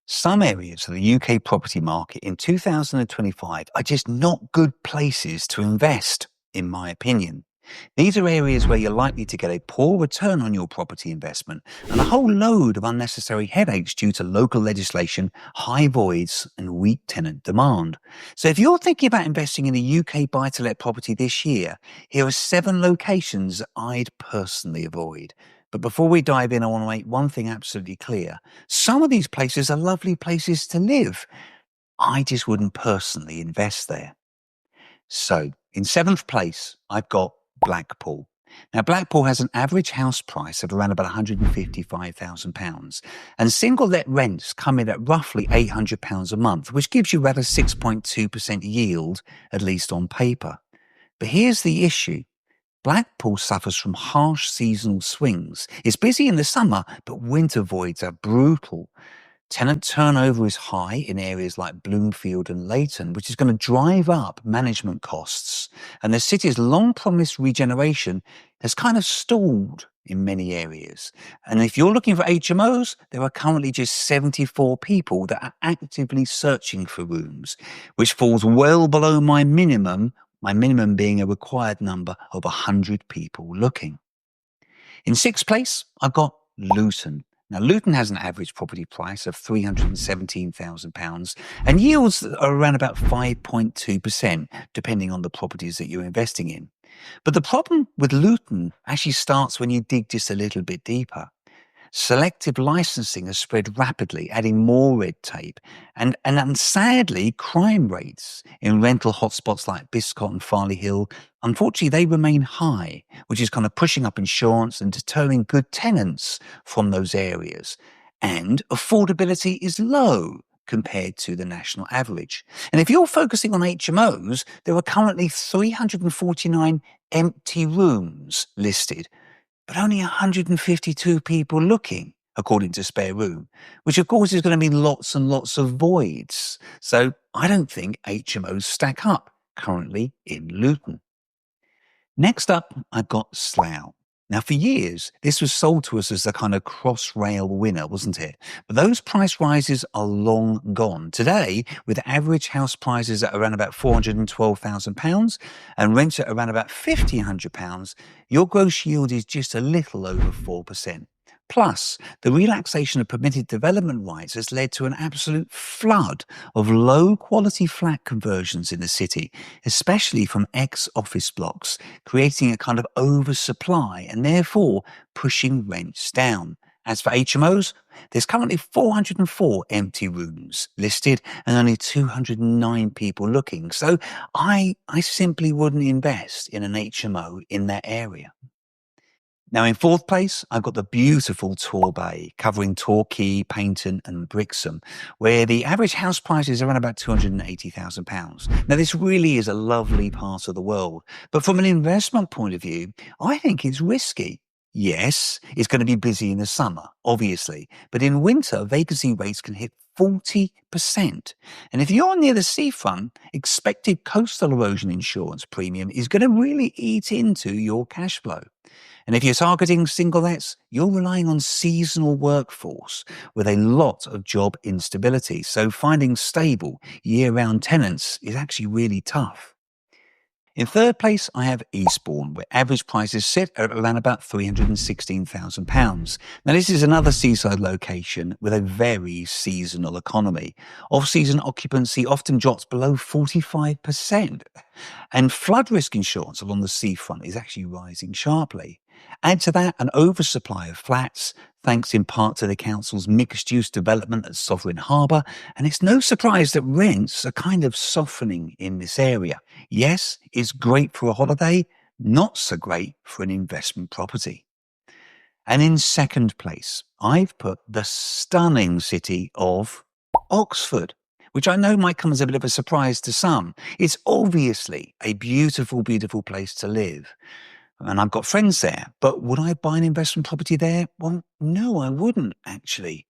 Some areas of the UK property market in 2025 are just not good places to invest, in my opinion. These are areas where you're likely to get a poor return on your property investment and a whole load of unnecessary headaches due to local legislation, high voids, and weak tenant demand. So if you're thinking about investing in a UK buy-to-let property this year, here are 7 locations I'd personally avoid. But before we dive in, I want to make one thing absolutely clear. Some of these places are lovely places to live. I just wouldn't personally invest there. So, in 7th place, I've got Blackpool. Now, Blackpool has an average house price of around about £155,000, and single let rents come in at roughly £800 a month, which gives you about a 6.2% yield, at least on paper. But here's the issue. Blackpool suffers from harsh seasonal swings. It's busy in the summer, but winter voids are brutal. Tenant turnover is high in areas like Bloomfield and Luton, which is going to drive up management costs. And the city's long-promised regeneration has kind of stalled in many areas. And if you're looking for HMOs, there are currently just 74 people that are actively searching for rooms, which falls well below my minimum being a required number of 100 people looking. In 6th place, I've got Luton. Now, Luton has an average property price of £317,000 and yields are around about 5.2%, depending on the properties that you're investing in. But the problem with Luton actually starts when you dig just a little bit deeper. Selective licensing has spread rapidly, adding more red tape. And sadly, crime rates in rental hotspots like Biscot and Farley Hill, unfortunately, they remain high, which is kind of pushing up insurance and deterring good tenants from those areas. And affordability is low compared to the national average. And if you're focusing on HMOs, there are currently 349 empty rooms listed, but only 152 people looking, according to Spare Room, which of course is going to mean lots and lots of voids. So I don't think HMOs stack up currently in Luton. Next up, I've got Slough. Now, for years, this was sold to us as the kind of cross-rail winner, wasn't it? But those price rises are long gone. Today, with average house prices at around about £412,000 and rents at around about £1,500, your gross yield is just a little over 4%. Plus, the relaxation of permitted development rights has led to an absolute flood of low-quality flat conversions in the city, especially from ex-office blocks, creating a kind of oversupply and therefore pushing rents down. As for HMOs, there's currently 404 empty rooms listed and only 209 people looking. So I simply wouldn't invest in an HMO in that area. Now, in 4th place, I've got the beautiful Tor Bay, covering Torquay, Paynton and Brixham, where the average house price is around about £280,000. Now, this really is a lovely part of the world, but from an investment point of view, I think it's risky. Yes, it's going to be busy in the summer, obviously, but in winter, vacancy rates can hit 40%. And if you're near the seafront, expected coastal erosion insurance premium is going to really eat into your cash flow. And if you're targeting single lets, you're relying on seasonal workforce with a lot of job instability. So finding stable year-round tenants is actually really tough. In 3rd place, I have Eastborne, where average prices sit at around about £316,000. Now, this is another seaside location with a very seasonal economy. Off-season occupancy often drops below 45%. And flood risk insurance along the seafront is actually rising sharply. Add to that an oversupply of flats, thanks in part to the council's mixed-use development at Sovereign Harbour, and it's no surprise that rents are kind of softening in this area. Yes, it's great for a holiday, not so great for an investment property. And in 2nd place, I've put the stunning city of Oxford, which I know might come as a bit of a surprise to some. It's obviously a beautiful, beautiful place to live. And I've got friends there, but would I buy an investment property there? Well, no, I wouldn't, actually.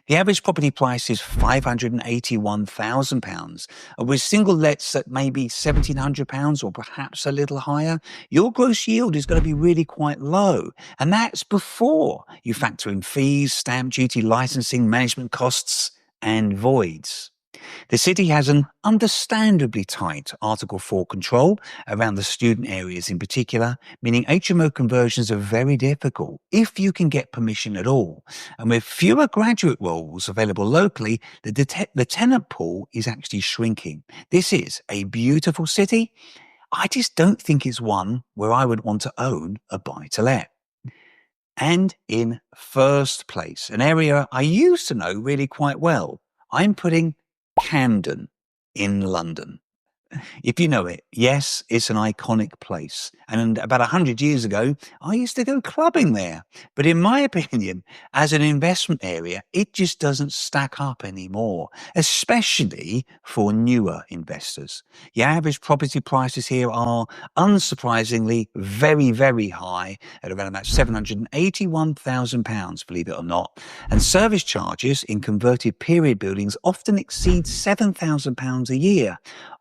The average property price is £581,000, and with single lets at maybe £1,700 or perhaps a little higher, your gross yield is going to be really quite low. And that's before you factor in fees, stamp duty, licensing, management costs, and voids. The city has an understandably tight Article 4 control around the student areas in particular, meaning HMO conversions are very difficult if you can get permission at all. And with fewer graduate roles available locally, the tenant pool is actually shrinking. This is a beautiful city. I just don't think it's one where I would want to own a buy-to-let. And in first place, an area I used to know really quite well, I'm putting Camden in London. If you know it, yes, it's an iconic place. And about 100 years ago, I used to go clubbing there. But in my opinion, as an investment area, it just doesn't stack up anymore, especially for newer investors. The average property prices here are unsurprisingly very, very high at around about £781,000, believe it or not. And service charges in converted period buildings often exceed £7,000 a year.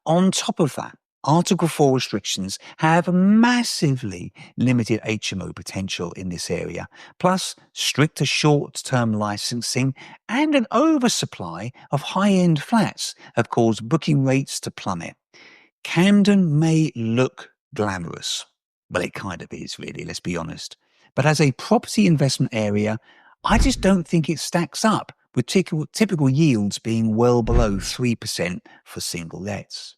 On top of that, Article 4 restrictions have massively limited HMO potential in this area, plus stricter short-term licensing and an oversupply of high-end flats have caused booking rates to plummet. Camden may look glamorous. Well, it kind of is, really, let's be honest. But as a property investment area, I just don't think it stacks up, with typical yields being well below 3% for single lets.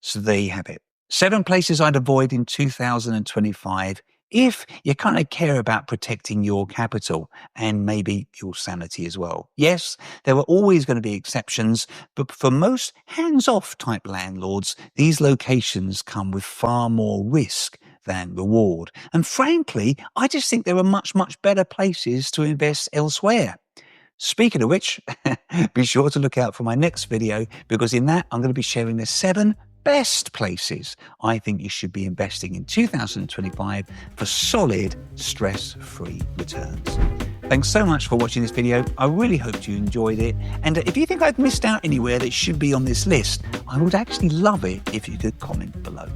So there you have it. 7 places I'd avoid in 2025 if you kind of care about protecting your capital and maybe your sanity as well. Yes, there are always going to be exceptions, but for most hands-off type landlords, these locations come with far more risk than reward. And frankly, I just think there are much, much better places to invest elsewhere. Speaking of which, be sure to look out for my next video, because in that I'm going to be sharing the 7 best places I think you should be investing in 2025 for solid, stress-free returns. Thanks so much for watching this video. I really hope you enjoyed it. And if you think I've missed out anywhere that should be on this list, I would actually love it if you could comment below.